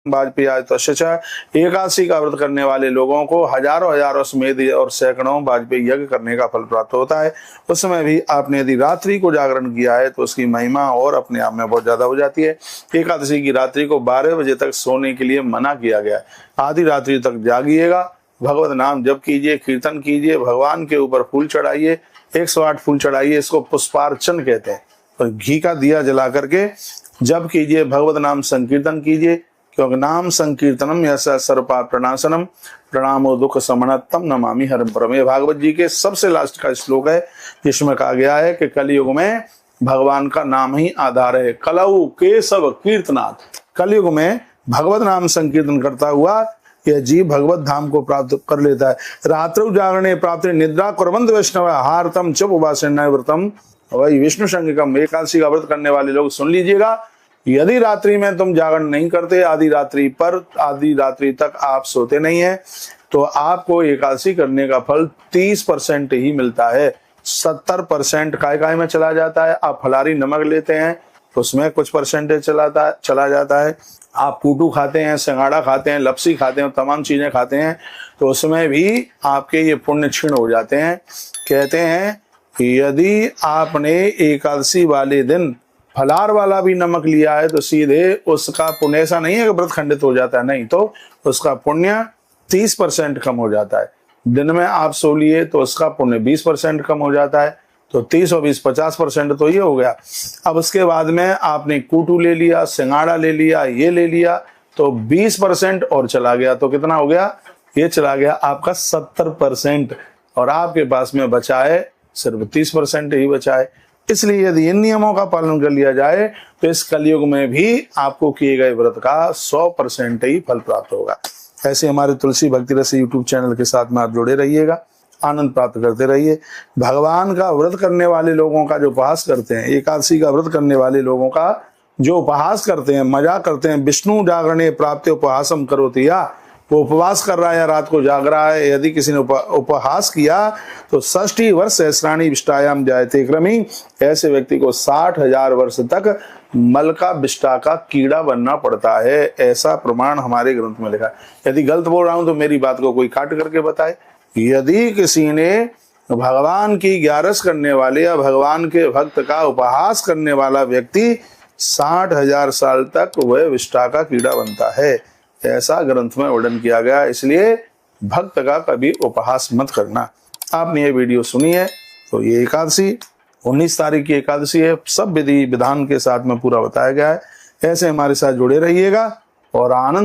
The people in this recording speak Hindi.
वाजपेयी आज तस्या एकादशी का व्रत करने वाले लोगों को हजारों हजारों समेत और सैकड़ों वाजपेयी यज्ञ करने का फल प्राप्त होता है। उस समय भी आपने यदि रात्रि को जागरण किया है तो उसकी महिमा और अपने आप में बहुत ज्यादा हो जाती है। एकादशी की रात्रि को 12 बजे तक सोने के लिए मना किया गया है। आधी रात्रि तक जागिएगा, भगवत नाम जप कीजिए, कीर्तन कीजिए, भगवान के ऊपर फूल चढ़ाइए, 108 फूल चढ़ाइए, इसको पुष्पार्चन कहते हैं। और घी का दिया जला करके जप कीजिए, भगवत नाम संकीर्तन कीजिए, क्योंकि नाम संकीर्तनम यसा सर्वपाप प्रणाशनम प्रणामो दुख समनत्तम नमामि हरिम परम। ये भागवत जी के सबसे लास्ट का श्लोक है, जिसमें कहा गया है कि कलयुग में भगवान का नाम ही आधार है। कलऊ केशव कीर्तनाथ, कलयुग में भगवत नाम संकीर्तन करता हुआ यह जीव भगवत धाम को प्राप्त कर लेता है। रात्रौ जागरणे प्राप्त निद्रा कुर्वन्त वैष्णव हारतम च उपासना व्रतम। वही विष्णु संगीकम, एकादशी का व्रत करने वाले लोग सुन लीजिएगा, यदि रात्रि में तुम जागरण नहीं करते, आधी रात्रि तक आप सोते नहीं है, तो आपको एकादशी करने का फल 30% ही मिलता है। 70% काय में चला जाता है। आप फलारी नमक लेते हैं तो उसमें कुछ परसेंटेज चला जाता है। आप कूटू खाते हैं, सिंगाड़ा खाते हैं, लपसी खाते हैं, तमाम चीजें खाते हैं, तो उसमें भी आपके ये पुण्य क्षीण हो जाते हैं। कहते हैं कि यदि आपने एकादशी वाले दिन फलार वाला भी नमक लिया है तो सीधे उसका पुण्य, ऐसा नहीं है कि व्रत खंडित हो जाता है, नहीं, तो उसका पुण्य 30% कम हो जाता है। दिन में आप सो लिए तो उसका पुण्य 20% कम हो जाता है, तो 30 और 20 50% तो ये हो गया। अब उसके बाद में आपने कूटू ले लिया, सिंगाड़ा ले लिया, ये ले लिया, तो 20% और चला गया, तो कितना हो गया? ये चला गया आपका 70%, और आपके पास में बचा है सिर्फ 30% ही बचा है। इसलिए यदि इन नियमों का पालन कर लिया जाए तो इस कलयुग में भी आपको किए गए व्रत का 100% ही फल प्राप्त होगा। ऐसे हमारे तुलसी भक्ति रस यूट्यूब चैनल के साथ में आप जुड़े रहिएगा, आनंद प्राप्त करते रहिए। भगवान का व्रत करने वाले लोगों का जो उपहास करते हैं, एकादशी का व्रत करने वाले लोगों का जो उपहास करते हैं, मजाक करते हैं, विष्णु जागरणे प्राप्त उपहासम करोति, या वो उपवास कर रहा है या रात को जाग रहा है, यदि किसी ने उपहास किया तो 60 वर्ष सहस्राणी विष्टायाम जायते क्रमी, ऐसे व्यक्ति को 60,000 वर्ष तक मल का विष्टा का कीड़ा बनना पड़ता है। ऐसा प्रमाण हमारे ग्रंथ में लिखा है। यदि गलत बोल रहा हूं तो मेरी बात को कोई काट करके बताए। यदि किसी ने भगवान की ग्यारस करने वाले या भगवान के भक्त का उपहास करने वाला व्यक्ति 60,000 साल तक वह विष्टा का कीड़ा बनता है, ऐसा ग्रंथ में वर्णन किया गया। इसलिए भक्त का कभी उपहास मत करना। आपने ये वीडियो सुनी है तो ये एकादशी 19 तारीख की एकादशी है, सब विधि विधान के साथ में पूरा बताया गया है। ऐसे हमारे साथ जुड़े रहिएगा और आनंद